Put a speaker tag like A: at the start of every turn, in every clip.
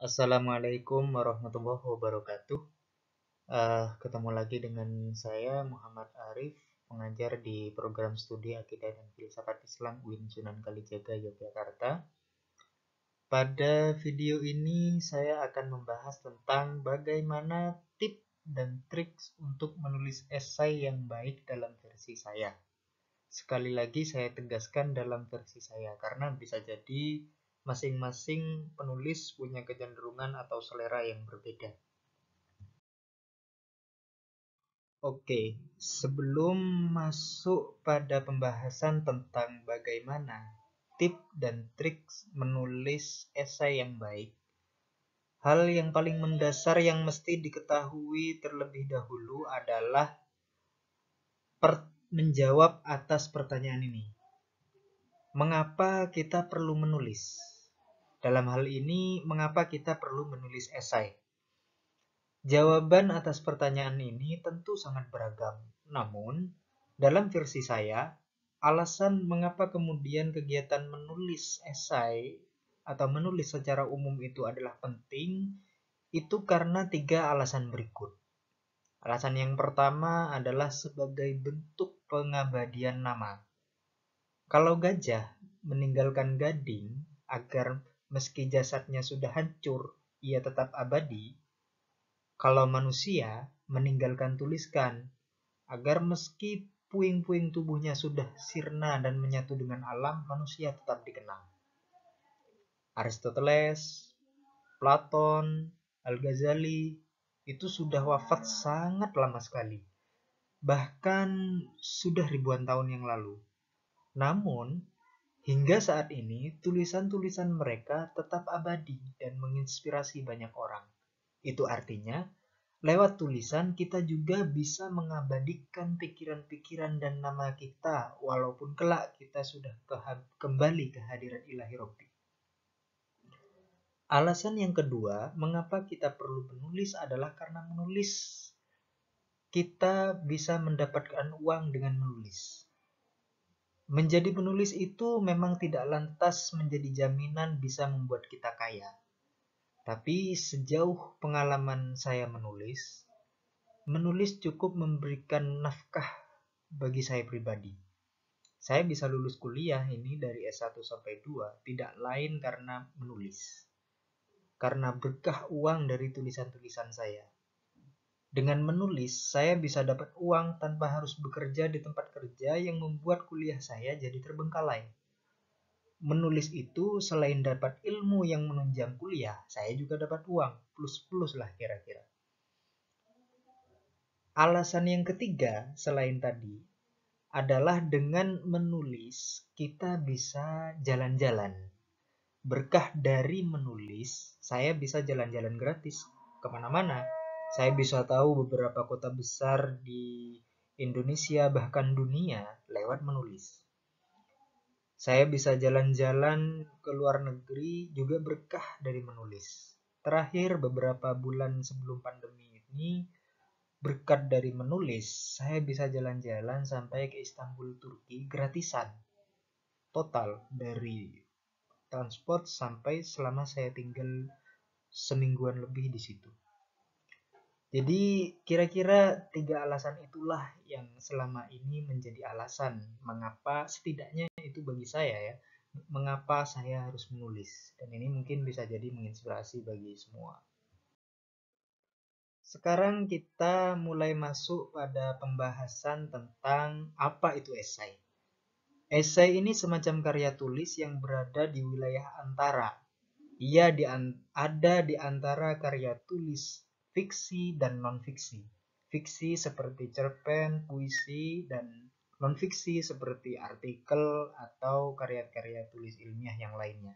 A: Assalamualaikum warahmatullahi wabarakatuh. Ketemu lagi dengan saya Muhammad Arif, pengajar di program studi Akidah dan Filsafat Islam UIN Sunan Kalijaga, Yogyakarta. Pada video ini saya akan membahas tentang bagaimana tip dan trik untuk menulis esai yang baik dalam versi saya. Sekali lagi saya tegaskan dalam versi saya karena bisa jadi masing-masing penulis punya kecenderungan atau selera yang berbeda. Oke, sebelum masuk pada pembahasan tentang bagaimana tip dan trik menulis esai yang baik, hal yang paling mendasar yang mesti diketahui terlebih dahulu adalah menjawab atas pertanyaan ini. Mengapa kita perlu menulis? Dalam hal ini, mengapa kita perlu menulis esai? Jawaban atas pertanyaan ini tentu sangat beragam. Namun, dalam versi saya, alasan mengapa kemudian kegiatan menulis esai atau menulis secara umum itu adalah penting, itu karena 3 alasan berikut. Alasan yang pertama adalah sebagai bentuk pengabadian nama. Kalau gajah meninggalkan gading agar meski jasadnya sudah hancur, ia tetap abadi. Kalau manusia meninggalkan tuliskan agar meski puing-puing tubuhnya sudah sirna dan menyatu dengan alam, manusia tetap dikenang. Aristoteles, Platon, Al-Ghazali itu sudah wafat sangat lama sekali. Bahkan sudah ribuan tahun yang lalu. Namun, hingga saat ini tulisan-tulisan mereka tetap abadi dan menginspirasi banyak orang. Itu artinya lewat tulisan kita juga bisa mengabadikan pikiran-pikiran dan nama kita walaupun kelak kita sudah kembali ke hadirat ilahi Rabbi. Alasan yang kedua, mengapa kita perlu menulis adalah karena menulis kita bisa mendapatkan uang dengan menulis. Menjadi penulis itu memang tidak lantas menjadi jaminan bisa membuat kita kaya. Tapi sejauh pengalaman saya menulis cukup memberikan nafkah bagi saya pribadi. Saya bisa lulus kuliah ini dari S1 sampai 2 tidak lain karena menulis. Karena berkah uang dari tulisan-tulisan saya. Dengan menulis, saya bisa dapat uang tanpa harus bekerja di tempat kerja yang membuat kuliah saya jadi terbengkalai. Menulis itu selain dapat ilmu yang menunjang kuliah, saya juga dapat uang, plus-plus lah kira-kira. Alasan yang ketiga selain tadi adalah dengan menulis kita bisa jalan-jalan. Berkah dari menulis, saya bisa jalan-jalan gratis kemana-mana. Saya bisa tahu beberapa kota besar di Indonesia bahkan dunia lewat menulis. Saya bisa jalan-jalan ke luar negeri juga berkah dari menulis. Terakhir beberapa bulan sebelum pandemi ini, berkat dari menulis, saya bisa jalan-jalan sampai ke Istanbul, Turki gratisan. Total dari transport sampai selama saya tinggal semingguan lebih di situ. Jadi kira-kira 3 alasan itulah yang selama ini menjadi alasan mengapa setidaknya itu bagi saya ya, mengapa saya harus menulis. Dan ini mungkin bisa jadi menginspirasi bagi semua. Sekarang kita mulai masuk pada pembahasan tentang apa itu esai. Esai ini semacam karya tulis yang berada di wilayah antara. Ia ada di antara karya tulis fiksi dan non-fiksi. Fiksi seperti cerpen, puisi, dan non-fiksi seperti artikel atau karya-karya tulis ilmiah yang lainnya.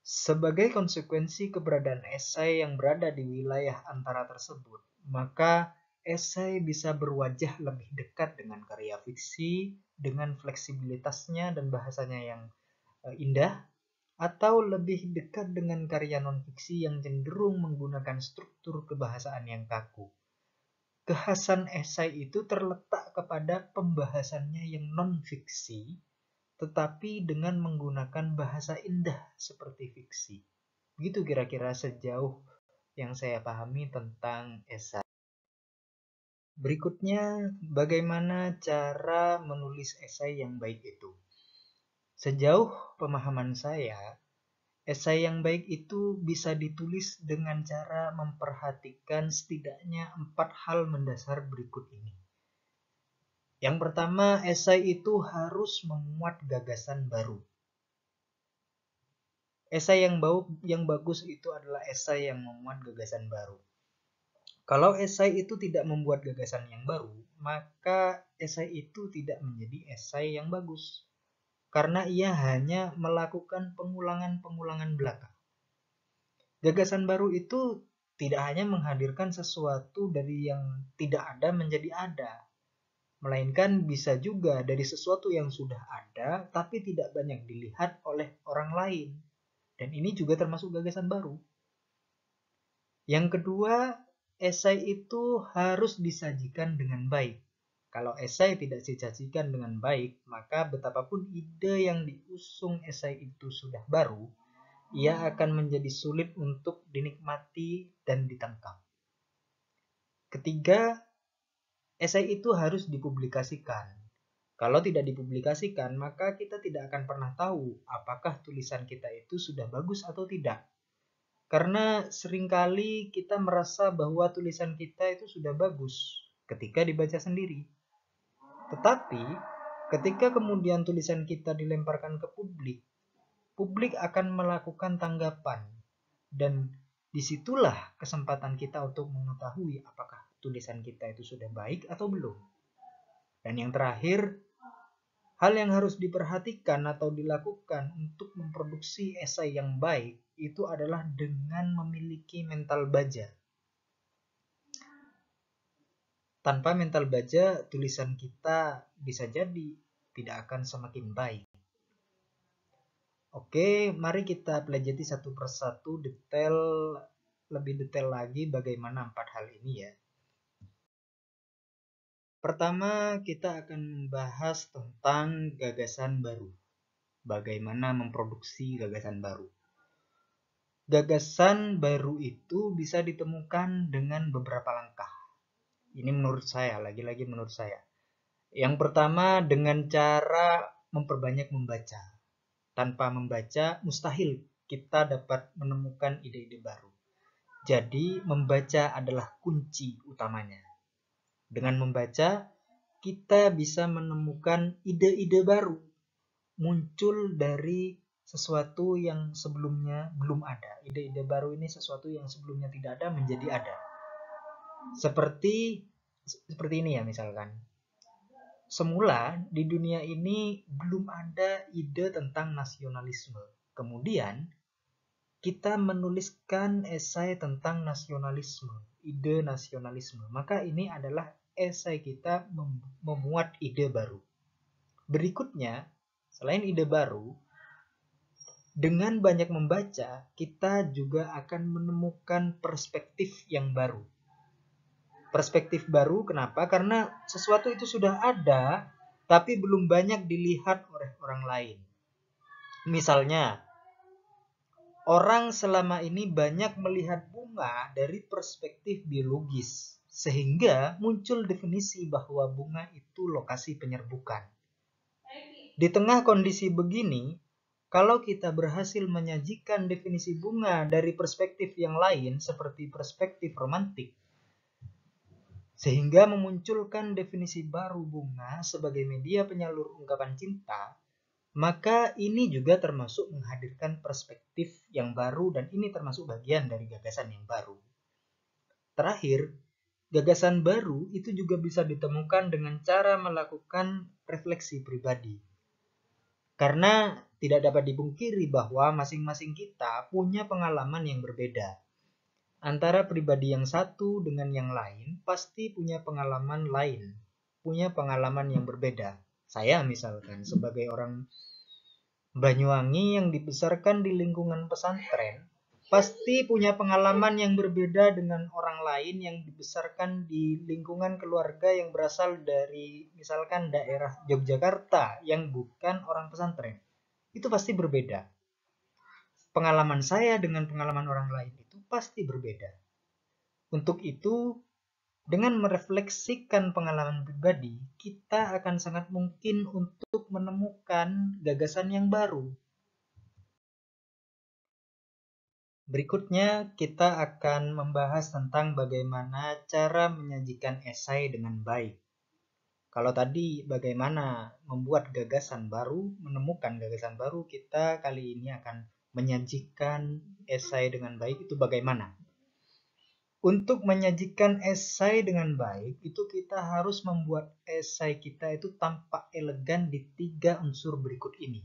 A: Sebagai konsekuensi keberadaan esai yang berada di wilayah antara tersebut, maka esai bisa berwajah lebih dekat dengan karya fiksi dengan fleksibilitasnya dan bahasanya yang indah, atau lebih dekat dengan karya non-fiksi yang cenderung menggunakan struktur kebahasaan yang kaku. Kekhasan esai itu terletak kepada pembahasannya yang non-fiksi, tetapi dengan menggunakan bahasa indah seperti fiksi. Begitu kira-kira sejauh yang saya pahami tentang esai. Berikutnya, bagaimana cara menulis esai yang baik itu? Sejauh pemahaman saya, esai yang baik itu bisa ditulis dengan cara memperhatikan setidaknya 4 hal mendasar berikut ini. Yang pertama, esai itu harus memuat gagasan baru. Esai yang bagus itu adalah esai yang memuat gagasan baru. Kalau esai itu tidak membuat gagasan yang baru, maka esai itu tidak menjadi esai yang bagus. Karena ia hanya melakukan pengulangan-pengulangan belaka. Gagasan baru itu tidak hanya menghadirkan sesuatu dari yang tidak ada menjadi ada, melainkan bisa juga dari sesuatu yang sudah ada tapi tidak banyak dilihat oleh orang lain. Dan ini juga termasuk gagasan baru. Yang kedua, esai itu harus disajikan dengan baik. Kalau esai tidak disajikan dengan baik, maka betapapun ide yang diusung esai itu sudah baru, ia akan menjadi sulit untuk dinikmati dan ditangkap. Ketiga, esai itu harus dipublikasikan. Kalau tidak dipublikasikan, maka kita tidak akan pernah tahu apakah tulisan kita itu sudah bagus atau tidak. Karena seringkali kita merasa bahwa tulisan kita itu sudah bagus ketika dibaca sendiri. Tetapi ketika kemudian tulisan kita dilemparkan ke publik, publik akan melakukan tanggapan. Dan disitulah kesempatan kita untuk mengetahui apakah tulisan kita itu sudah baik atau belum. Dan yang terakhir, hal yang harus diperhatikan atau dilakukan untuk memproduksi esai yang baik itu adalah dengan memiliki mental baja. Tanpa mental baja, tulisan kita bisa jadi tidak akan semakin baik. Oke, mari kita pelajari satu persatu lebih detail lagi bagaimana 4 hal ini ya. Pertama, kita akan membahas tentang gagasan baru. Bagaimana memproduksi gagasan baru. Gagasan baru itu bisa ditemukan dengan beberapa langkah. Ini menurut saya, lagi-lagi menurut saya. Yang pertama, dengan cara memperbanyak membaca. Tanpa membaca, mustahil kita dapat menemukan ide-ide baru. Jadi, membaca adalah kunci utamanya. Dengan membaca, kita bisa menemukan ide-ide baru. Muncul dari sesuatu yang sebelumnya belum ada. Ide-ide baru ini sesuatu yang sebelumnya tidak ada menjadi ada. Seperti ini ya misalkan. Semula di dunia ini belum ada ide tentang nasionalisme. Kemudian kita menuliskan esai tentang nasionalisme, ide nasionalisme. Maka ini adalah esai kita memuat ide baru. Berikutnya, selain ide baru, dengan banyak membaca, kita juga akan menemukan perspektif yang baru. Perspektif baru kenapa? Karena sesuatu itu sudah ada, tapi belum banyak dilihat oleh orang lain. Misalnya, orang selama ini banyak melihat bunga dari perspektif biologis, sehingga muncul definisi bahwa bunga itu lokasi penyerbukan. Di tengah kondisi begini, kalau kita berhasil menyajikan definisi bunga dari perspektif yang lain seperti perspektif romantik, sehingga memunculkan definisi baru bunga sebagai media penyalur ungkapan cinta, maka ini juga termasuk menghadirkan perspektif yang baru dan ini termasuk bagian dari gagasan yang baru. Terakhir, gagasan baru itu juga bisa ditemukan dengan cara melakukan refleksi pribadi. Karena tidak dapat dipungkiri bahwa masing-masing kita punya pengalaman yang berbeda. Antara pribadi yang satu dengan yang lain pasti punya pengalaman lain, punya pengalaman yang berbeda. Saya misalkan sebagai orang Banyuwangi yang dibesarkan di lingkungan pesantren, pasti punya pengalaman yang berbeda dengan orang lain yang dibesarkan di lingkungan keluarga yang berasal dari misalkan daerah Yogyakarta yang bukan orang pesantren. Itu pasti berbeda. pengalaman saya dengan pengalaman orang lain itu pasti berbeda. Untuk itu, dengan merefleksikan pengalaman pribadi, kita akan sangat mungkin untuk menemukan gagasan yang baru. Berikutnya, kita akan membahas tentang bagaimana cara menyajikan esai dengan baik. Kalau tadi bagaimana membuat gagasan baru, menemukan gagasan baru, kita kali ini akan menyajikan esai dengan baik itu bagaimana. Untuk menyajikan esai dengan baik, itu kita harus membuat esai kita itu tampak elegan di 3 unsur berikut ini.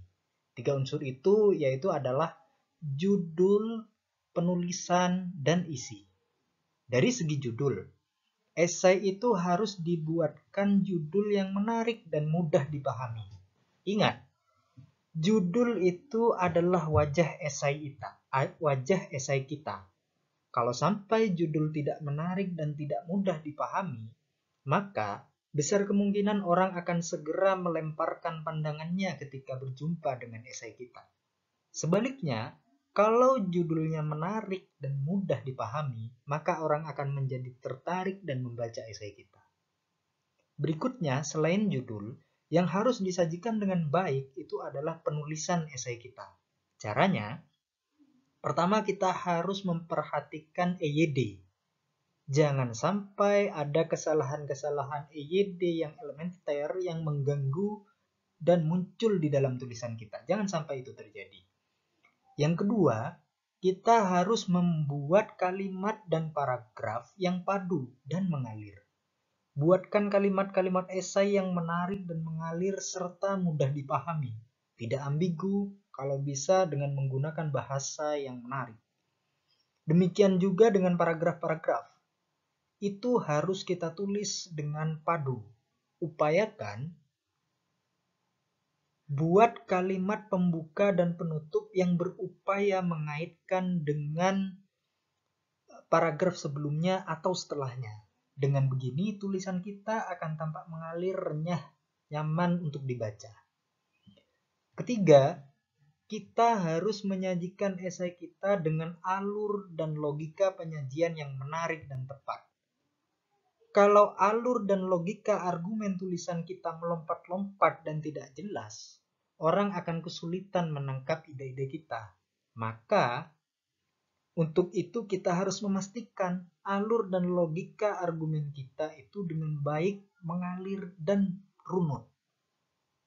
A: 3 unsur itu yaitu adalah judul, penulisan, dan isi. Dari segi judul, esai itu harus dibuatkan judul yang menarik dan mudah dipahami. Ingat, judul itu adalah wajah esai kita. Kalau sampai judul tidak menarik dan tidak mudah dipahami, maka besar kemungkinan orang akan segera melemparkan pandangannya ketika berjumpa dengan esai kita. Sebaliknya, kalau judulnya menarik dan mudah dipahami, maka orang akan menjadi tertarik dan membaca esai kita. Berikutnya, selain judul, yang harus disajikan dengan baik itu adalah penulisan esai kita. Caranya, pertama kita harus memperhatikan EYD. Jangan sampai ada kesalahan-kesalahan EYD yang elementer yang mengganggu dan muncul di dalam tulisan kita. Jangan sampai itu terjadi. Yang kedua, kita harus membuat kalimat dan paragraf yang padu dan mengalir. Buatkan kalimat-kalimat esai yang menarik dan mengalir serta mudah dipahami. Tidak ambigu, kalau bisa dengan menggunakan bahasa yang menarik. Demikian juga dengan paragraf-paragraf. Itu harus kita tulis dengan padu. Upayakan buat kalimat pembuka dan penutup yang berupaya mengaitkan dengan paragraf sebelumnya atau setelahnya. Dengan begini, tulisan kita akan tampak mengalir, renyah, nyaman untuk dibaca. Ketiga, kita harus menyajikan esai kita dengan alur dan logika penyajian yang menarik dan tepat. Kalau alur dan logika argumen tulisan kita melompat-lompat dan tidak jelas, orang akan kesulitan menangkap ide-ide kita. Maka, untuk itu kita harus memastikan alur dan logika argumen kita itu dengan baik, mengalir, dan runut,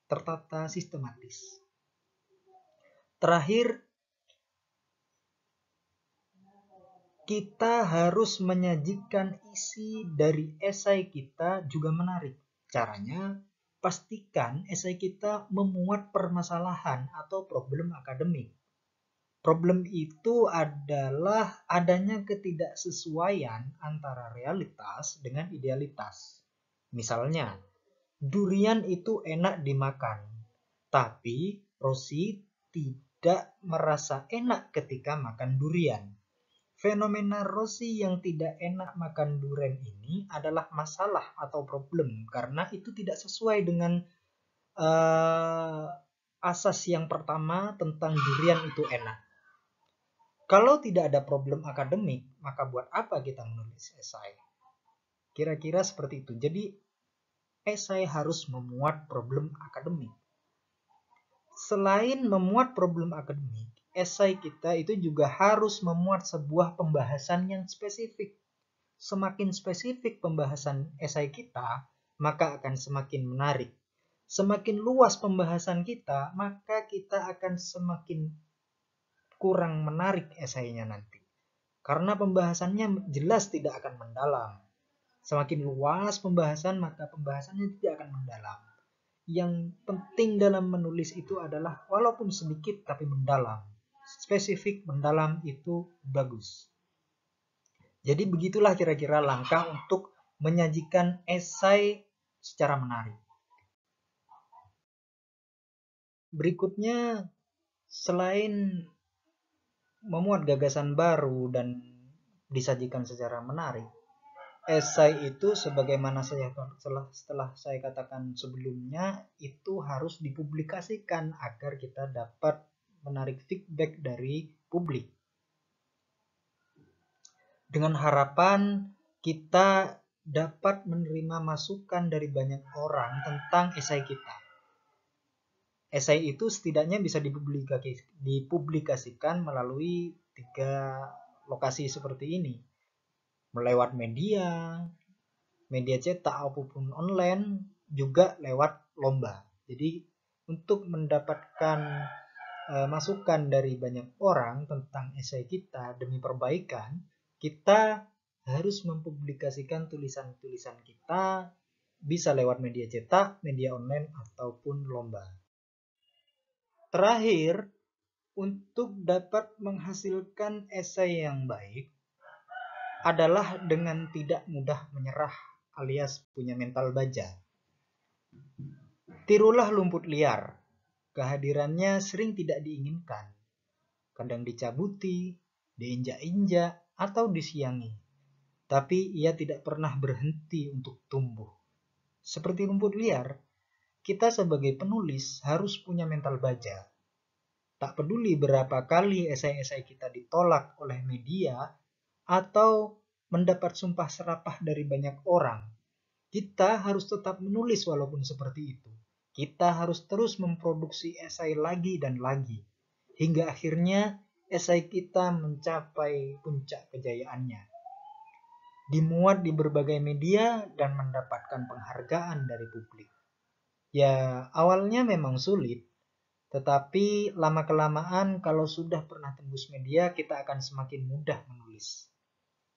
A: tertata sistematis. Terakhir, kita harus menyajikan isi dari esai kita juga menarik. Caranya, pastikan esai kita memuat permasalahan atau problem akademik. Problem itu adalah adanya ketidaksesuaian antara realitas dengan idealitas. Misalnya, durian itu enak dimakan, tapi Rosi tidak merasa enak ketika makan durian. Fenomena Rosi yang tidak enak makan durian ini adalah masalah atau problem karena itu tidak sesuai dengan asas yang pertama tentang durian itu enak. Kalau tidak ada problem akademik, maka buat apa kita menulis esai? Kira-kira seperti itu. Jadi, esai harus memuat problem akademik. Selain memuat problem akademik, esai kita itu juga harus memuat sebuah pembahasan yang spesifik. Semakin spesifik pembahasan esai kita, maka akan semakin menarik. Semakin luas pembahasan kita, maka kita akan semakin kurang menarik esainya nanti. Karena pembahasannya jelas tidak akan mendalam. Semakin luas pembahasan, maka pembahasannya tidak akan mendalam. Yang penting dalam menulis itu adalah walaupun sedikit tapi mendalam. Spesifik, mendalam itu bagus. Jadi begitulah kira-kira langkah untuk menyajikan esai secara menarik. Berikutnya, selain memuat gagasan baru dan disajikan secara menarik, esai itu sebagaimana setelah saya katakan sebelumnya itu harus dipublikasikan agar kita dapat menarik feedback dari publik. Dengan harapan kita dapat menerima masukan dari banyak orang tentang esai kita. Esai itu setidaknya bisa dipublikasikan melalui 3 lokasi seperti ini. Lewat media cetak maupun online, juga lewat lomba. Jadi untuk mendapatkan masukan dari banyak orang tentang esai kita demi perbaikan, kita harus mempublikasikan tulisan-tulisan kita, bisa lewat media cetak, media online, ataupun lomba. Terakhir, untuk dapat menghasilkan esai yang baik adalah dengan tidak mudah menyerah alias punya mental baja. Tirulah lumpur liar, kehadirannya sering tidak diinginkan, kadang dicabuti, diinjak-injak, atau disiangi. Tapi ia tidak pernah berhenti untuk tumbuh. Seperti rumput liar, kita sebagai penulis harus punya mental baja. Tak peduli berapa kali esai-esai kita ditolak oleh media atau mendapat sumpah serapah dari banyak orang, kita harus tetap menulis walaupun seperti itu. Kita harus terus memproduksi esai lagi dan lagi, hingga akhirnya esai kita mencapai puncak kejayaannya, dimuat di berbagai media dan mendapatkan penghargaan dari publik. Ya, awalnya memang sulit, tetapi lama-kelamaan kalau sudah pernah tembus media, kita akan semakin mudah menulis.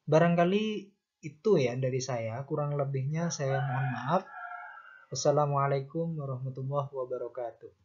A: Barangkali itu ya dari saya, kurang lebihnya saya mohon maaf. Wassalamualaikum warahmatullahi wabarakatuh.